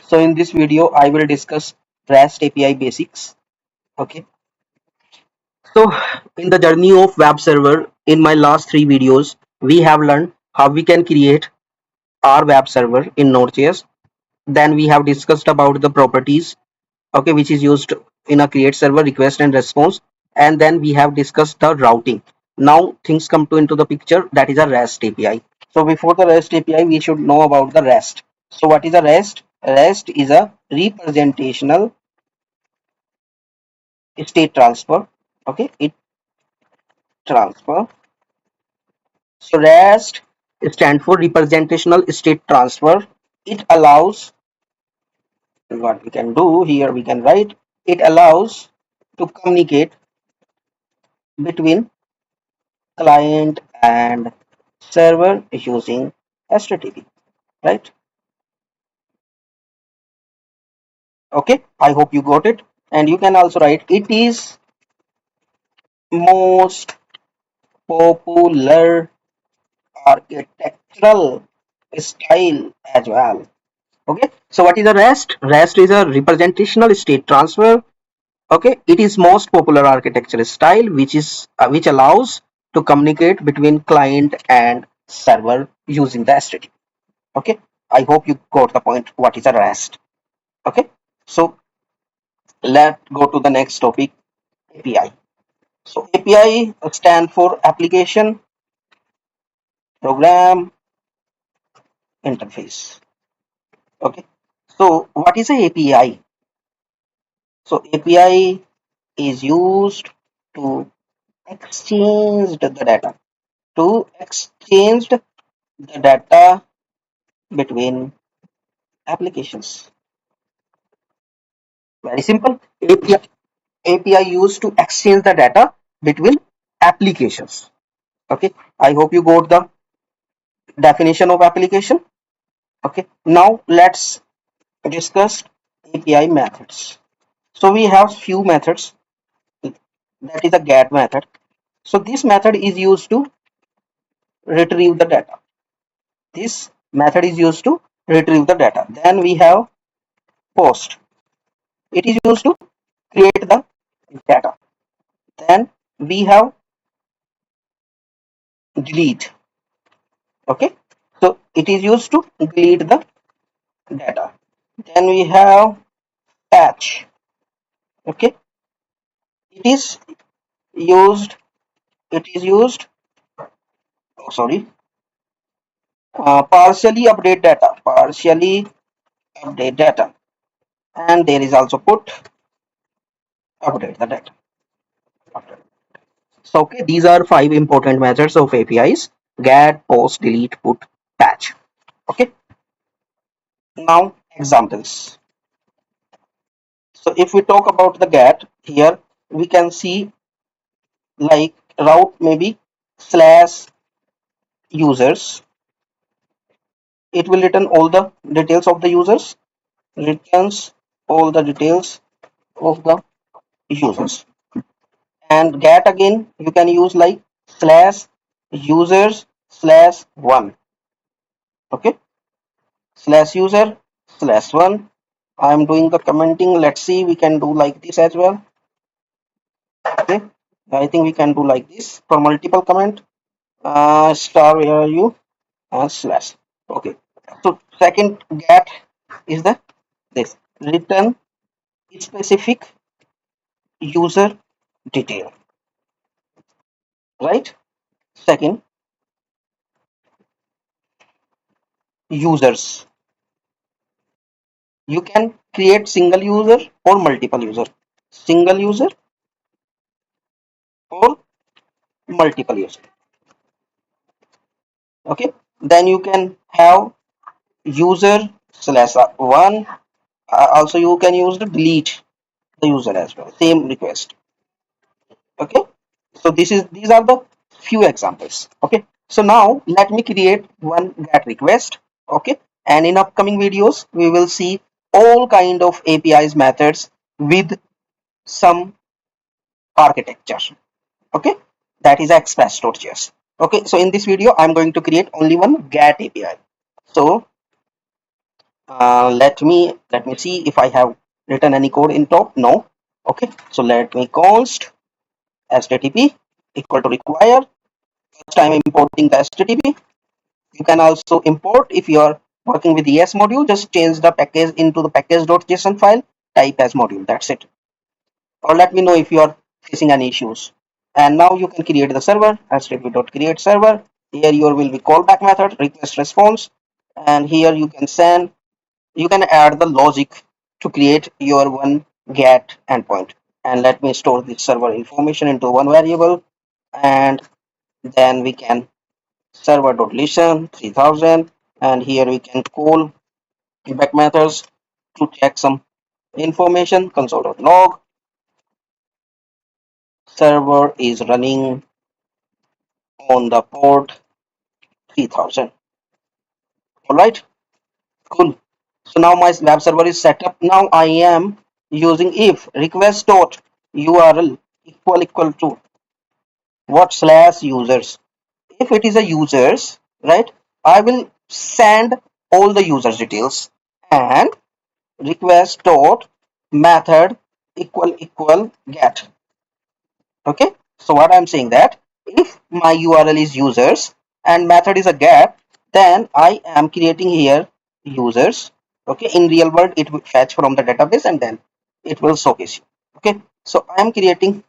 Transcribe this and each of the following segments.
So in this video, I will discuss REST API basics. Okay. So in the journey of web server, in my last three videos, we have learned how we can create our web server in Node.js. Then we have discussed about the properties, okay, which is used in a create server request and response. And then we have discussed the routing. Now things come to into the picture, that is a REST API. So before the REST API, we should know about the REST. So what is a REST? REST is a representational state transfer. Okay, it transfer. So REST stand for representational state transfer. It allows, what we can do here, we can write, it allows to communicate between client and server using HTTP, right? Okay, I hope you got it. And you can also write it is most popular architectural style as well. Okay, so what is a REST is a representational state transfer. Okay, it is most popular architecture style which allows to communicate between client and server using the HTTP. Okay, I hope you got the point what is a REST. Okay, so let's go to the next topic, API. So API stand for application program interface. Okay, so what is a API? So API is used to exchange the data the data between applications. Very simple. API used to exchange the data between applications. Okay, I hope you got the definition of application. Okay, now let's discuss API methods. So we have few methods. That is a get method. So this method is used to retrieve the data. This method is used to retrieve the data. Then we have post. It is used to create the data. Then we have delete. Okay, so it is used to delete the data. Then we have patch. Okay, it is used. It is used. Oh, sorry. Partially update data. Partially update data. And there is also put update the data. So okay, these are five important methods of APIs: get, post, delete, put, patch. Okay. Now examples. So if we talk about the get here, we can see like route maybe slash users. It will return all the details of the users. Returns all the details of the users. And get again, you can use like slash users slash one. Okay, slash user slash one. I'm doing the commenting. Let's see, we can do like this as well. Okay, I think we can do like this for multiple comment. Star, where are you? Slash. Okay, so second get is the this return specific user detail, right? Second, users. You can create single user or multiple user. Single user or multiple user. Okay, then you can have user slash one. Also you can use the delete the user as well, same request. Okay, so these are the few examples. Okay, so now let me create one get request. Okay, and in upcoming videos we will see all kind of APIs methods with some architecture. Okay, that is express.js. Okay, so in this video I'm going to create only one get API. So Let me see if I have written any code in top. No. Okay, so let me const http equal to require. First I'm importing the http. You can also import if you are working with ES module. Just change the package into the package.json file, type as module. That's it. Or let me know if you are facing any issues. And now you can create the server. http.create server. Here your will be callback method, request response, and here you can send. You can add the logic to create your one get endpoint. And let me store this server information into one variable, and then we can server.listen 3000, and here we can call back methods to check some information. Console.log server is running on the port 3000. All right, cool. So now my web server is set up. Now I am using if request dot url equal to what slash users. If it is a users, right, I will send all the users details, and request dot method equal get. Okay, so what I'm saying that if my url is users and method is a get, then I am creating here users. Okay, in real world it will fetch from the database and then it will showcase you. Okay, so I am creating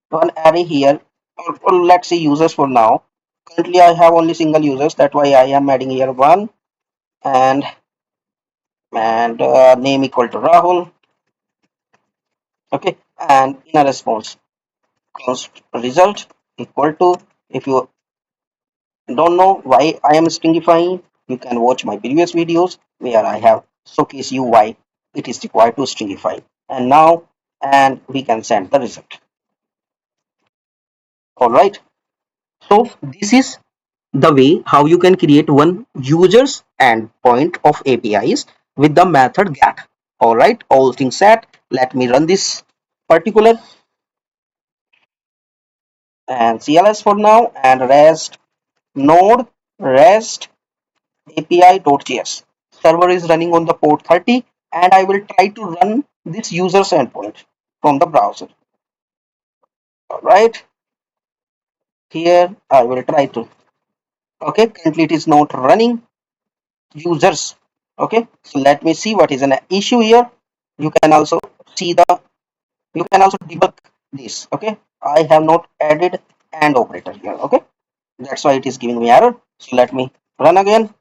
one array here, or let's say users for now. Currently I have only single users, that's why I am adding here one, and name equal to Rahul. Okay, and in a response const result equal to, if you don't know why I am stringifying, you can watch my previous videos where I have showcased you why it is required to stringify. And now, and we can send the result. All right. So this is the way how you can create one users endpoint of APIs with the method get. All right. All things set. Let me run this particular and CLS for now, and REST node REST API.js. Server is running on the port 30, and I will try to run this user's endpoint from the browser. All right, here I will try to. Okay, currently it is not running users. Okay, so let me see what is an issue here. You can also see the, you can also debug this. Okay, I have not added and operator here. Okay, that's why it is giving me error. So let me run again.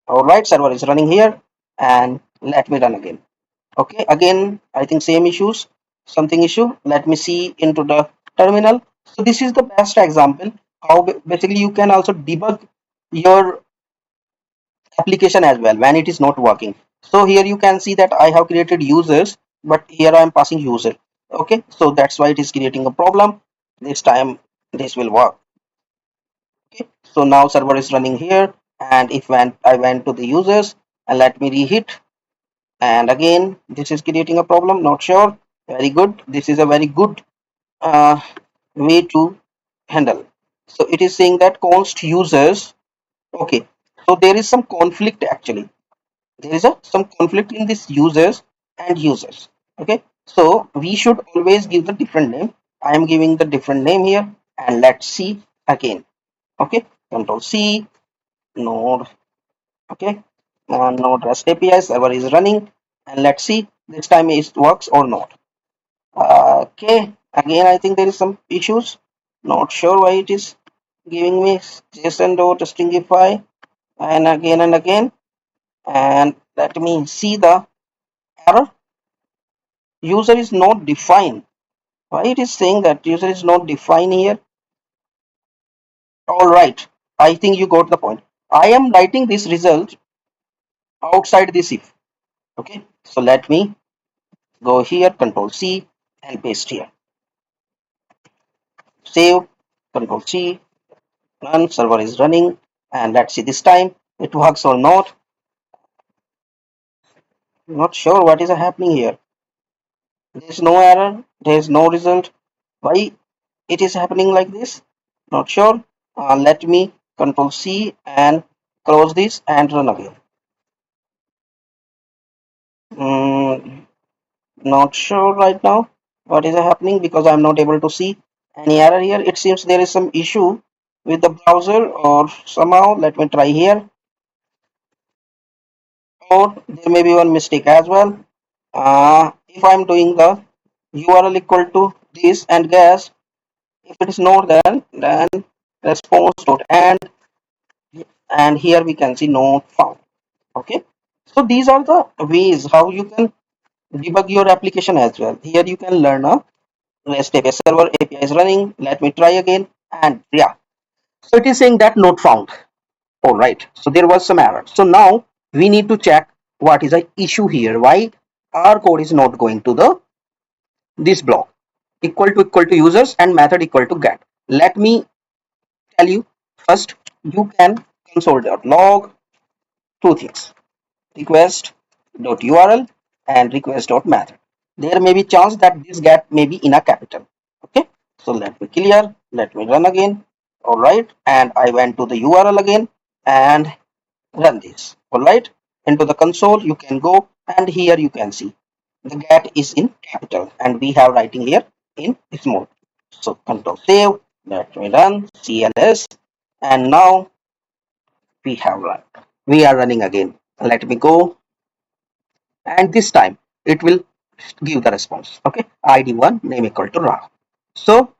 All right, server is running here, and let me run again. Okay, again I think same issues, something issue. Let me see into the terminal. So this is the best example how basically you can also debug your application as well when it is not working. So here you can see that I have created users, but here I am passing user. Okay, so that's why it is creating a problem. This time this will work. Okay, so now server is running here, and if when I went to the users and let me reheat, and again this is creating a problem, not sure. Very good, this is a very good uh, way to handle. So it is saying that const users. Okay, so there is some conflict actually. There is some conflict in this users and users. Okay, so we should always give the different name. I am giving the different name here, and let's see again. Okay, control C, node. Okay, node REST API server is running, and let's see this time it works or not. Okay, again I think there is some issues. Not sure why it is giving me JSON.stringify and again. And let me see the error. User is not defined. Why it is saying that user is not defined here? All right, I think you got the point. I am writing this result outside this if. Okay, so let me go here, Control C, and paste here. Save, Control C, run. Server is running, and let's see this time it works or not. Not sure what is happening here. There is no error, there is no result. Why it is happening like this? Not sure. Let me Control C and close this and run again. Mm, not sure right now what is happening because I'm not able to see any error here. It seems there is some issue with the browser or somehow. Let me try here. Or there may be one mistake as well. If I'm doing the URL equal to this and gas, if it is not then response dot and here we can see not found. Okay, so these are the ways how you can debug your application as well. Here you can learn a REST API server API is running. Let me try again, and yeah, so it is saying that not found. All right, so there was some error. So now we need to check what is the issue here, why our code is not going to the this block equal to users and method equal to get. Let me tell you first. You can console.log two things: request.url and request.method. There may be chance that this get may be in a capital. Okay, so let me clear, let me run again. All right, and I went to the URL again and run this. All right, into the console you can go, and here you can see the get is in capital and we have writing here in small. So control save, let me run cls, and now we have run, we are running again. Let me go, and this time it will give the response. Okay, id1 name equal to raw. So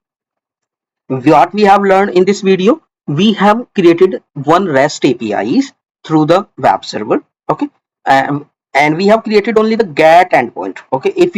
what we have learned in this video, we have created one REST APIs through the web server. Okay, and we have created only the get endpoint. Okay, if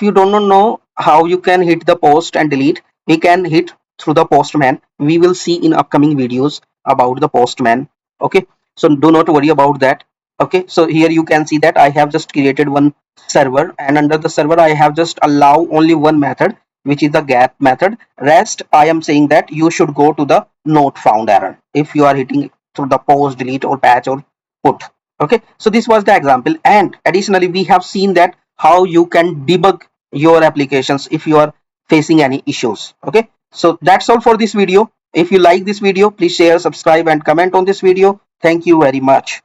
you don't know how you can hit the post and delete, we can hit through the postman. We will see in upcoming videos about the postman. Okay, so do not worry about that. Okay, so here you can see that I have just created one server, and under the server I have just allow only one method, which is the get method. Rest I am saying that you should go to the not found error if you are hitting through the post, delete, or patch, or put. Okay, so this was the example, and additionally we have seen that how you can debug your applications if you are facing any issues. Okay, so that's all for this video. If you like this video, please share, subscribe, and comment on this video. Thank you very much.